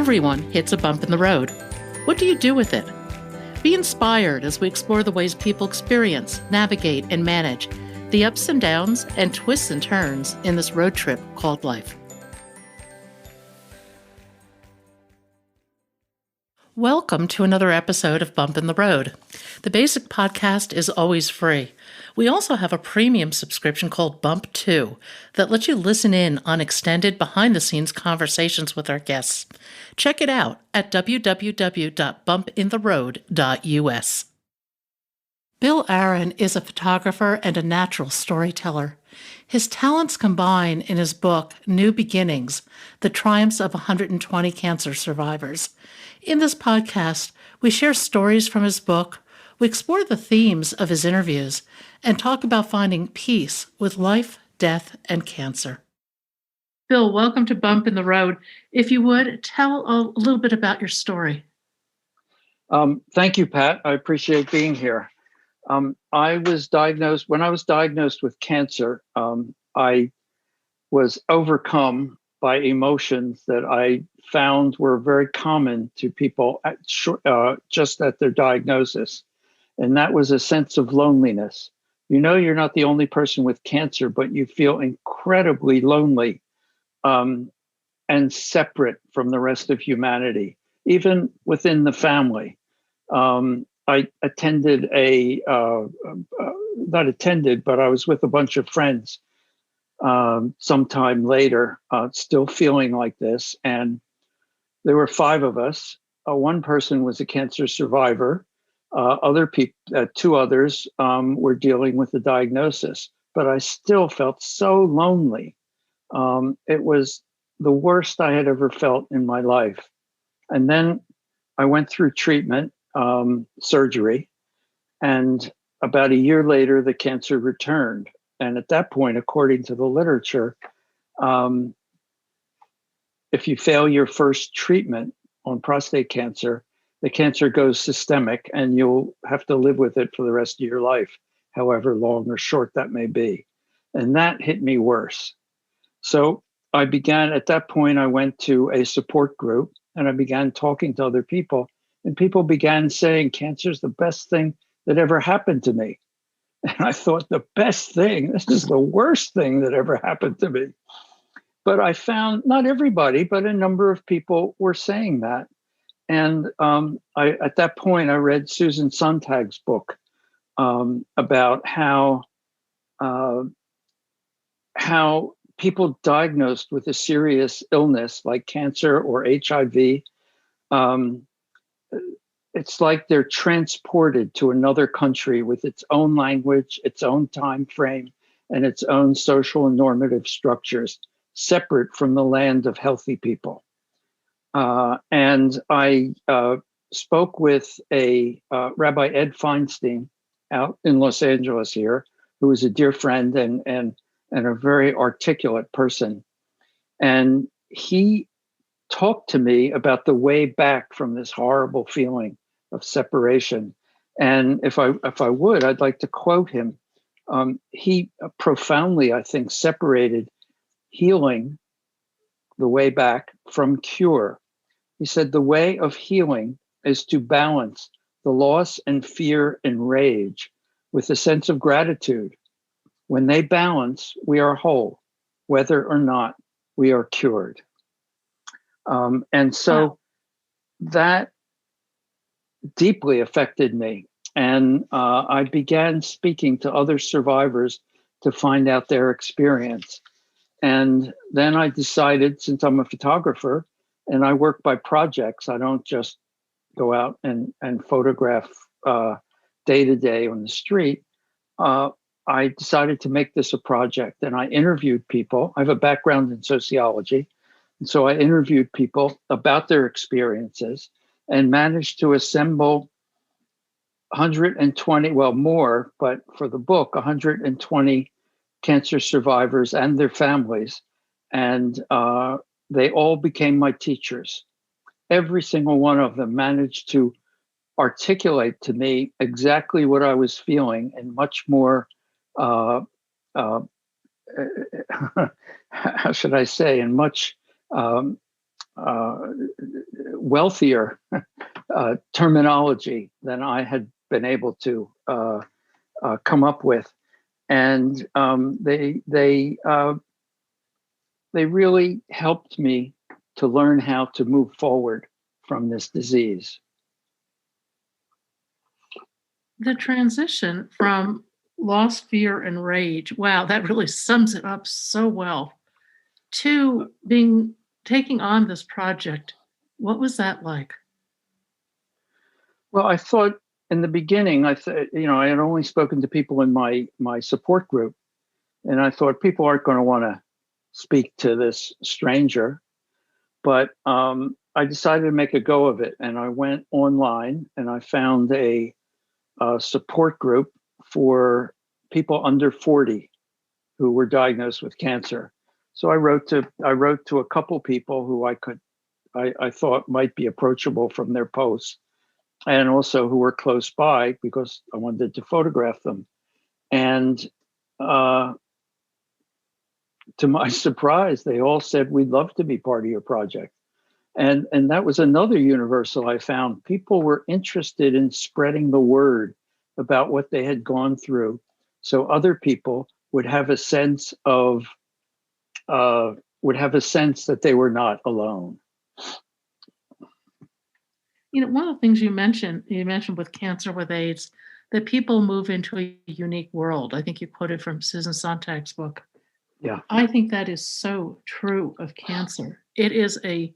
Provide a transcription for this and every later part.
Everyone hits a bump in the road. What do you do with it? Be inspired as we explore the ways people experience, navigate, and manage the ups and downs and twists and turns in this road trip called life. Welcome to another episode of Bump in the Road. The basic podcast is always free. We also have a premium subscription called Bump 2 that lets you listen in on extended behind-the-scenes conversations with our guests. Check it out at www.bumpintheroad.us. Bill Aron is a photographer and a natural storyteller. His talents combine in his book, New Beginnings, The Triumphs of 120 Cancer Survivors. In this podcast, we share stories from his book, we explore the themes of his interviews, and talk about finding peace with life, death, and cancer. Bill, welcome to Bump in the Road. If you would, tell a little bit about your story. Thank you, Pat. I appreciate being here. When I was diagnosed with cancer, I was overcome by emotions that I found were very common to people just at their diagnosis. And that was a sense of loneliness. You know, you're not the only person with cancer, but you feel incredibly lonely and separate from the rest of humanity, even within the family. I attended but I was with a bunch of friends sometime later, still feeling like this. And there were 5 of us. One person was a cancer survivor. Two others were dealing with the diagnosis, but I still felt so lonely. It was the worst I had ever felt in my life. And then I went through treatment, surgery, and about a year later, the cancer returned. And at that point, according to the literature, if you fail your first treatment on prostate cancer, the cancer goes systemic and you'll have to live with it for the rest of your life, however long or short that may be. And that hit me worse. So at that point, I went to a support group and I began talking to other people. And people began saying, cancer is the best thing that ever happened to me. And I thought, the best thing? This is the worst thing that ever happened to me. But I found not everybody, but a number of people were saying that. And at that point, I read Susan Sontag's book about how people diagnosed with a serious illness like cancer or HIV, it's like they're transported to another country with its own language, its own time frame, and its own social and normative structures, separate from the land of healthy people. And I spoke with a Rabbi Ed Feinstein out in Los Angeles here, who is a dear friend and a very articulate person. And he talked to me about the way back from this horrible feeling of separation. And if I would, I'd like to quote him. He profoundly, I think, separated healing, the way back, from cure. He said, the way of healing is to balance the loss and fear and rage with a sense of gratitude. When they balance, we are whole, whether or not we are cured. And so that deeply affected me. And I began speaking to other survivors to find out their experience. And then I decided, since I'm a photographer and I work by projects, I don't just go out and photograph day to day on the street. I decided to make this a project, and I interviewed people. I have a background in sociology. And so I interviewed people about their experiences and managed to assemble 120, well, more, but for the book, 120 cancer survivors and their families. And they all became my teachers. Every single one of them managed to articulate to me exactly what I was feeling in much more, how should I say, in much wealthier terminology than I had been able to come up with, and they really helped me to learn how to move forward from this disease. The transition from loss, fear, and rage, wow, that really sums it up so well, to taking on this project. What was that like? Well, I thought in the beginning, I had only spoken to people in my support group, and I thought people aren't going to want to speak to this stranger. But I decided to make a go of it, and I went online and I found a support group for people under 40 who were diagnosed with cancer. So I wrote to a couple people who I thought might be approachable from their posts, and also who were close by because I wanted to photograph them. And to my surprise, they all said, "We'd love to be part of your project." And that was another universal I found. People were interested in spreading the word about what they had gone through, so other people would have a sense that they were not alone. One of the things you mentioned with cancer, with AIDS, that people move into a unique world. I think you quoted from Susan Sontag's book. Yeah. I think that is so true of cancer. It is a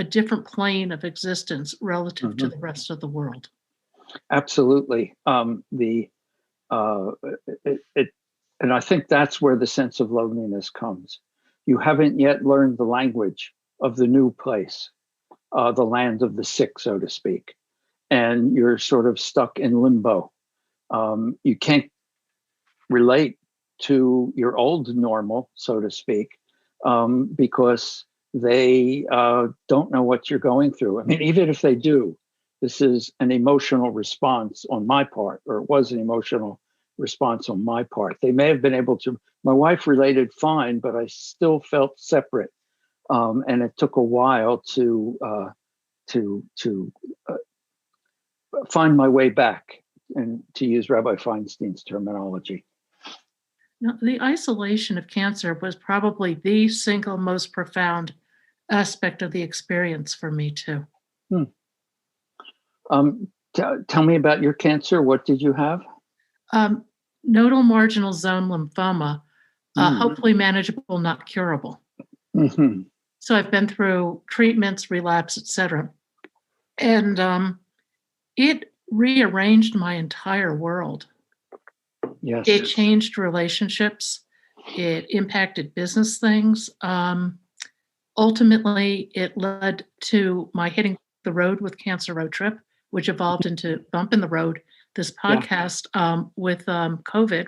different plane of existence relative to the rest of the world. Absolutely. And I think that's where the sense of loneliness comes. You haven't yet learned the language of the new place, the land of the sick, so to speak, and you're sort of stuck in limbo. You can't relate to your old normal, so to speak, because they don't know what you're going through. I mean, even if they do, this is an emotional response on my part, or it was an emotional response on my part. They may have been able to, my wife related fine, but I still felt separate. And it took a while to find my way back, and to use Rabbi Feinstein's terminology. Now, the isolation of cancer was probably the single most profound aspect of the experience for me too. Tell me about your cancer. What did you have? Nodal marginal zone lymphoma, hopefully manageable, not curable. Mm-hmm. So I've been through treatments, relapse, etc. And it rearranged my entire world. Yes. It changed relationships. It impacted business things. Ultimately, it led to my hitting the road with Cancer Road Trip, which evolved into Bump in the Road, this podcast with COVID.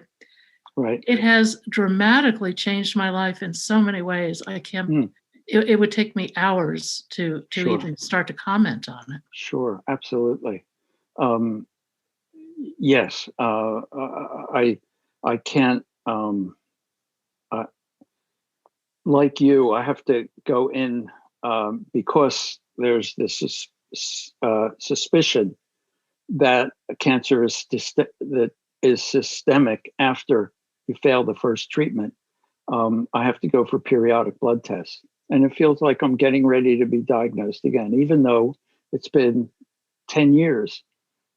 Right. It has dramatically changed my life in so many ways. I can't. It would take me hours to even start to comment on it. Sure, absolutely. Yes, I can't. Like you, I have to go in because there's this suspicion that cancer is systemic after you fail the first treatment. I have to go for periodic blood tests, and it feels like I'm getting ready to be diagnosed again, even though it's been 10 years.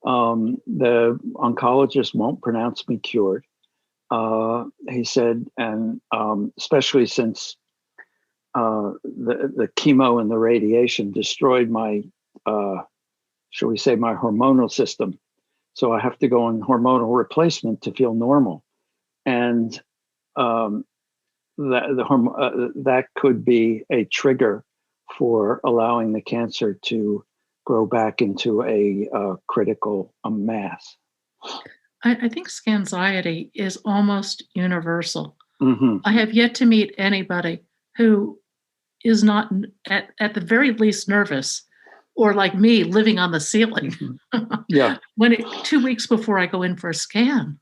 The oncologist won't pronounce me cured. He said, and especially since the chemo and the radiation destroyed my, shall we say, my hormonal system. So I have to go on hormonal replacement to feel normal. And that could be a trigger for allowing the cancer to grow back into a critical mass. I think scanxiety is almost universal. Mm-hmm. I have yet to meet anybody who is not at the very least nervous, or like me, living on the ceiling. Mm-hmm. Yeah. 2 weeks before I go in for a scan.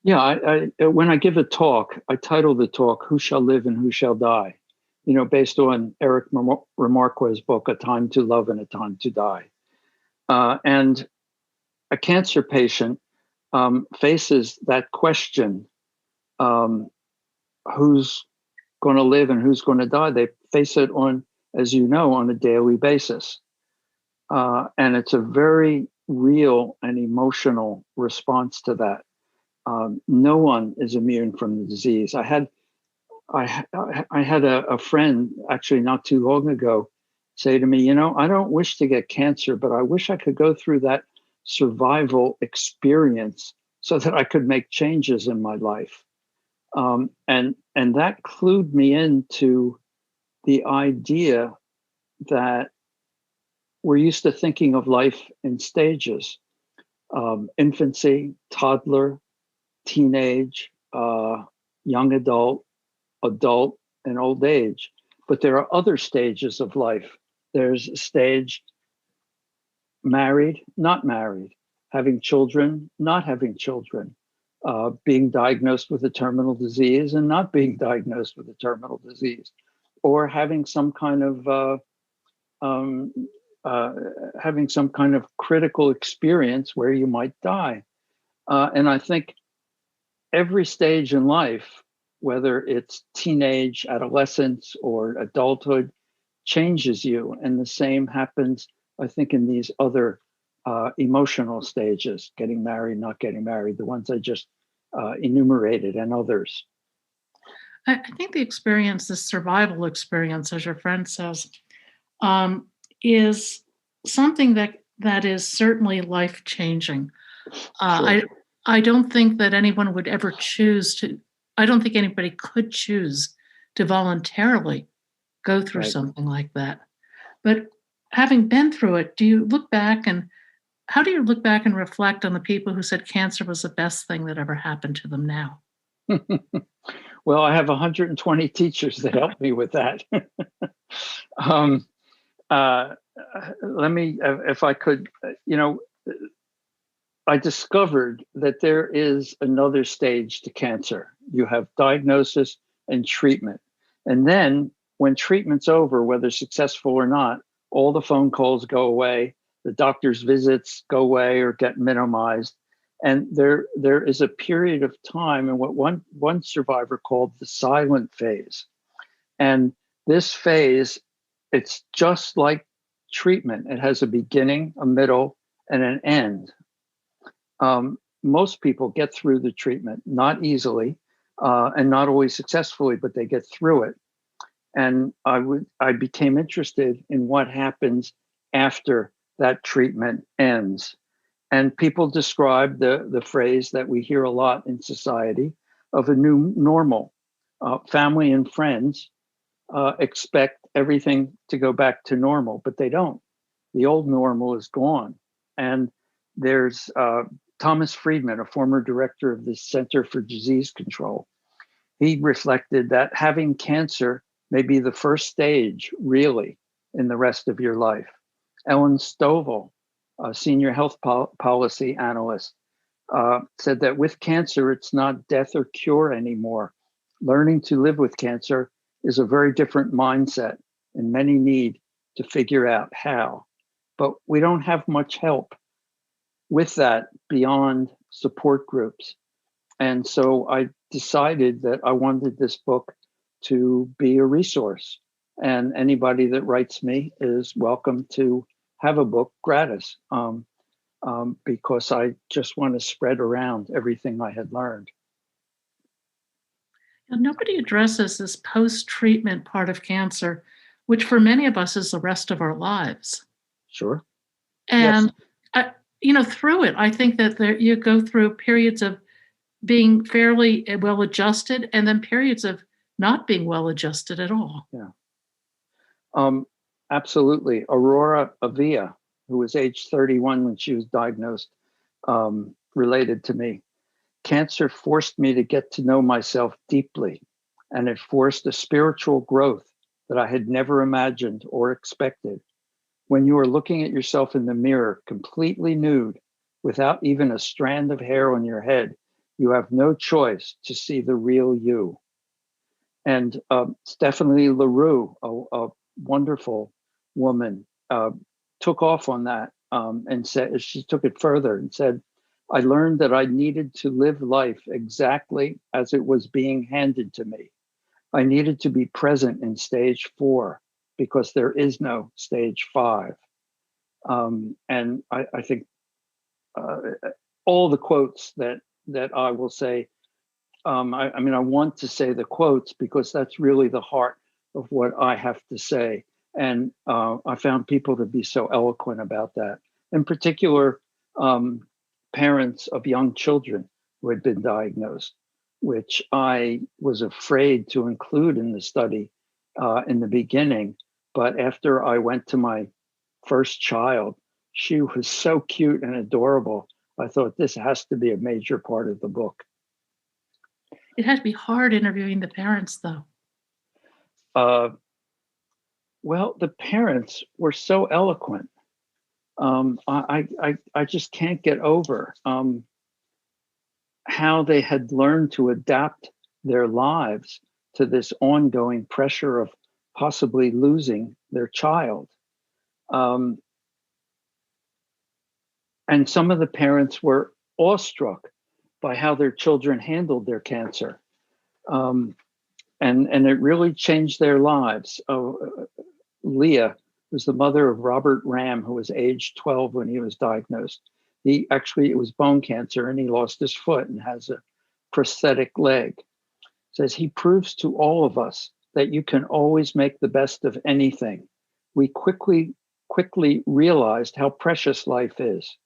Yeah, I when I give a talk, I title the talk "Who Shall Live and Who Shall Die," based on Eric Remarque's book, A Time to Love and a Time to Die. And a cancer patient faces that question, who's going to live and who's going to die. They face it on, as you know, on a daily basis. And it's a very real and emotional response to that. No one is immune from the disease. I had a friend actually not too long ago say to me, I don't wish to get cancer, but I wish I could go through that survival experience so that I could make changes in my life. And that clued me into the idea that we're used to thinking of life in stages: infancy, toddler, teenage, young adult, and old age. But there are other stages of life. There's a stage married, not married, having children, not having children, being diagnosed with a terminal disease and not being diagnosed with a terminal disease, or having some kind of critical experience where you might die. And I think every stage in life, whether it's teenage, adolescence, or adulthood, changes you. And the same happens, I think, in these other emotional stages: getting married, not getting married, the ones I just enumerated, and others. I think the experience, the survival experience, as your friend says, is something that is certainly life-changing. Sure. I don't think that anyone would ever choose to, I don't think anybody could choose to voluntarily go through Right. something like that. But having been through it, how do you look back and reflect on the people who said cancer was the best thing that ever happened to them now? Well, I have 120 teachers that help me with that. Let me, if I could, I discovered that there is another stage to cancer. You have diagnosis and treatment. And then when treatment's over, whether successful or not, all the phone calls go away, the doctor's visits go away or get minimized. And there is a period of time in what one survivor called the silent phase. And this phase, it's just like treatment. It has a beginning, a middle, and an end. Most people get through the treatment, not easily, and not always successfully, but they get through it. And I became interested in what happens after that treatment ends. And people describe the phrase that we hear a lot in society of a new normal. Family and friends expect everything to go back to normal, but they don't. The old normal is gone. And there's Thomas Friedman, a former director of the Center for Disease Control. He reflected that having cancer may be the first stage, really, in the rest of your life. Ellen Stovall, a senior health policy analyst, said that with cancer, it's not death or cure anymore. Learning to live with cancer is a very different mindset, and many need to figure out how. But we don't have much help with that beyond support groups. And so I decided that I wanted this book to be a resource. And anybody that writes me is welcome to have a book gratis, because I just want to spread around everything I had learned. And nobody addresses this post-treatment part of cancer, which for many of us is the rest of our lives. Sure. And, Yes. through it, I think that you go through periods of being fairly well adjusted and then periods of not being well adjusted at all. Yeah. Absolutely. Aurora Avia, who was age 31 when she was diagnosed, related to me. Cancer forced me to get to know myself deeply, and it forced a spiritual growth that I had never imagined or expected. When you are looking at yourself in the mirror, completely nude, without even a strand of hair on your head, you have no choice to see the real you. And Stephanie LaRue, a wonderful woman, took off on that and said, she took it further and said, I learned that I needed to live life exactly as it was being handed to me. I needed to be present in stage 4 because there is no stage 5. And I think all the quotes that I will say, I mean, I want to say the quotes because that's really the heart of what I have to say. And I found people to be so eloquent about that. In particular, parents of young children who had been diagnosed, which I was afraid to include in the study in the beginning. But after I went to my first child, she was so cute and adorable. I thought this has to be a major part of the book. It had to be hard interviewing the parents, though. Well, the parents were so eloquent. I just can't get over how they had learned to adapt their lives to this ongoing pressure of possibly losing their child. And some of the parents were awestruck by how their children handled their cancer. And it really changed their lives. Leah was the mother of Robert Ram, who was age 12 when he was diagnosed. It was bone cancer, and he lost his foot and has a prosthetic leg. Says he proves to all of us that you can always make the best of anything. We quickly realized how precious life is.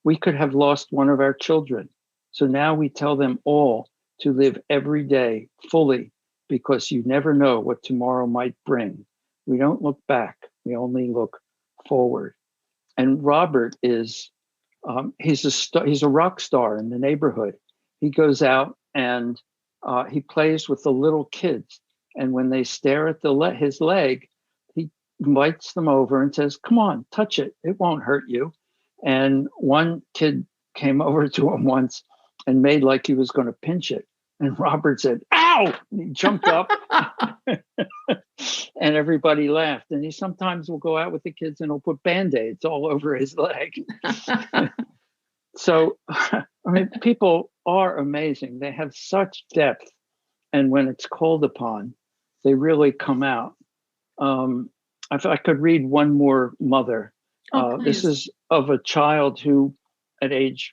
We could have lost one of our children. So now we tell them all to live every day fully because you never know what tomorrow might bring. We don't look back. We only look forward. And Robert is, he's a rock star in the neighborhood. He goes out and he plays with the little kids. And when they stare at his leg, he invites them over and says, come on, touch it. It won't hurt you. And one kid came over to him once and made like he was going to pinch it. And Robert said, ow! And he jumped up and everybody laughed. And he sometimes will go out with the kids and he'll put Band-Aids all over his leg. So, I mean, people are amazing. They have such depth. And when it's called upon, they really come out. If I could read one more mother. This is of a child who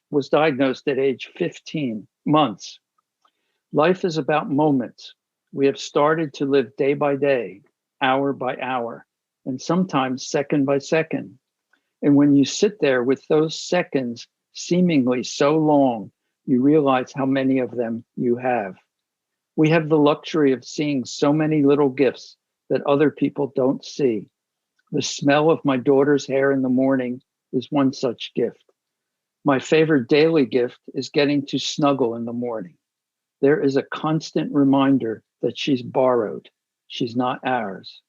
was diagnosed at age 15 months. Life is about moments. We have started to live day by day, hour by hour, and sometimes second by second. And when you sit there with those seconds seemingly so long, you realize how many of them you have. We have the luxury of seeing so many little gifts that other people don't see. The smell of my daughter's hair in the morning is one such gift. My favorite daily gift is getting to snuggle in the morning. There is a constant reminder that she's borrowed. She's not ours.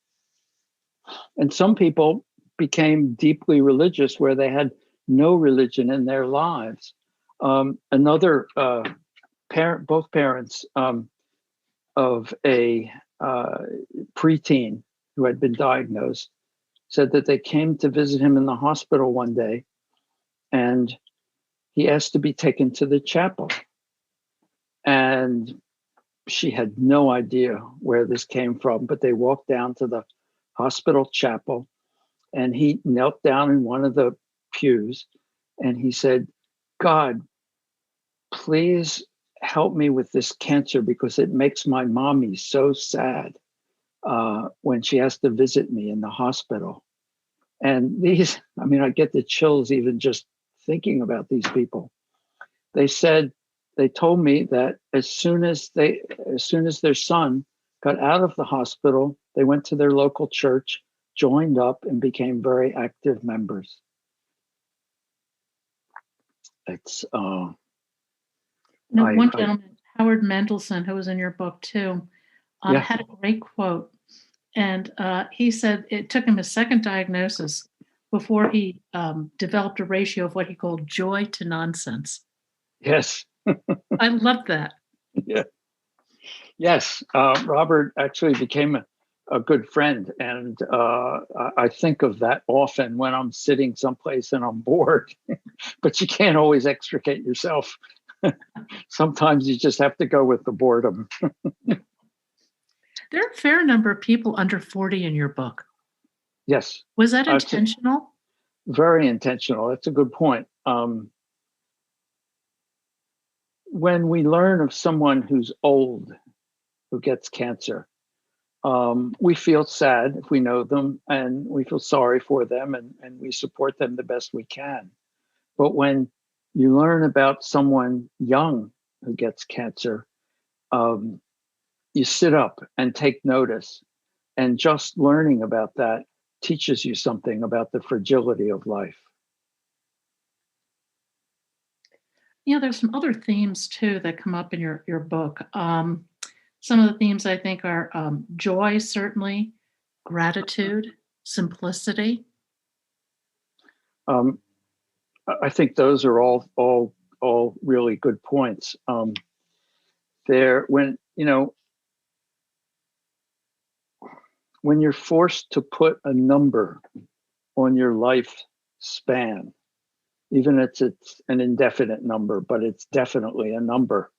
And some people became deeply religious where they had no religion in their lives. Another parent, both parents of a preteen who had been diagnosed, said that they came to visit him in the hospital one day and he asked to be taken to the chapel. And she had no idea where this came from, but they walked down to the hospital chapel and he knelt down in one of the pews and he said, God, please help me with this cancer because it makes my mommy so sad when she has to visit me in the hospital. And I get the chills even just thinking about these people. They told me that as soon as their son got out of the hospital, they went to their local church, joined up, and became very active members. It's one gentleman, Howard Mendelson, who was in your book too, had a great quote. And he said it took him a second diagnosis before he developed a ratio of what he called joy to nonsense. Yes. I love that. Yeah. Yes, Robert actually became a good friend, and I think of that often when I'm sitting someplace and I'm bored. But you can't always extricate yourself. Sometimes you just have to go with the boredom. There are a fair number of people under 40 in your book. Yes, Was that intentional? very intentional. That's a good point. When we learn of someone who's old who gets cancer, we feel sad if we know them, and we feel sorry for them, and we support them the best we can. But when you learn about someone young who gets cancer, you sit up and take notice. And just learning about that teaches you something about the fragility of life. There's some other themes too that come up in your book. Some of the themes I think are joy, certainly, gratitude, simplicity. I think those are all really good points. When you're forced to put a number on your life span, even if it's an indefinite number, but it's definitely a number.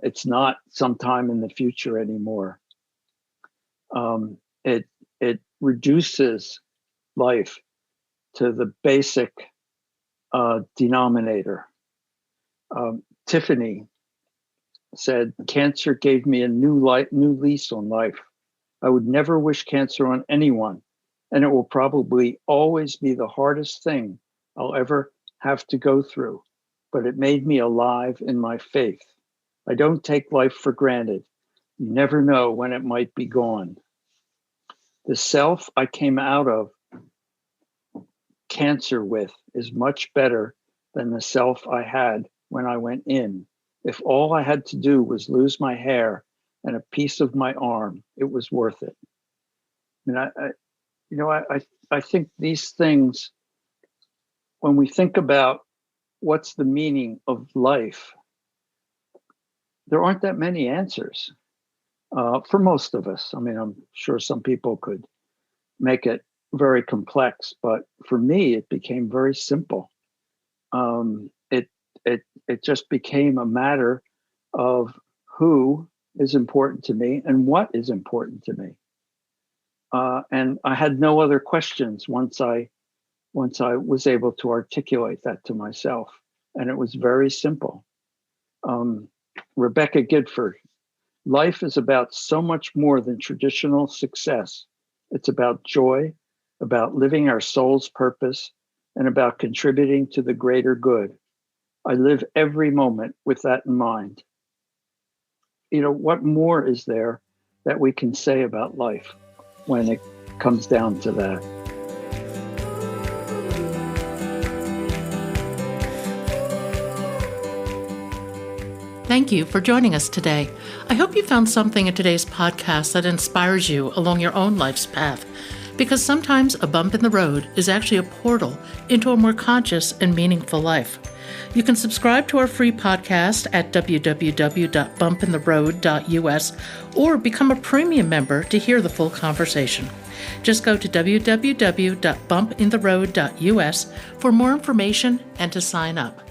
It's not sometime in the future anymore. It reduces life to the basic denominator. Tiffany said, "Cancer gave me a new lease on life. I would never wish cancer on anyone, and it will probably always be the hardest thing I'll ever have to go through, but it made me alive in my faith. I don't take life for granted. You never know when it might be gone. The self I came out of cancer with is much better than the self I had when I went in. If all I had to do was lose my hair and a piece of my arm, it was worth it." I think these things, when we think about what's the meaning of life, there aren't that many answers for most of us. I mean, I'm sure some people could make it very complex, but for me, it became very simple. It just became a matter of who is important to me and what is important to me. And I had no other questions once I was able to articulate that to myself. And it was very simple. Rebecca Gidford, life is about so much more than traditional success. It's about joy, about living our soul's purpose, and about contributing to the greater good. I live every moment with that in mind. What more is there that we can say about life when it comes down to that? Thank you for joining us today. I hope you found something in today's podcast that inspires you along your own life's path, because sometimes a bump in the road is actually a portal into a more conscious and meaningful life. You can subscribe to our free podcast at www.bumpintheroad.us or become a premium member to hear the full conversation. Just go to www.bumpintheroad.us for more information and to sign up.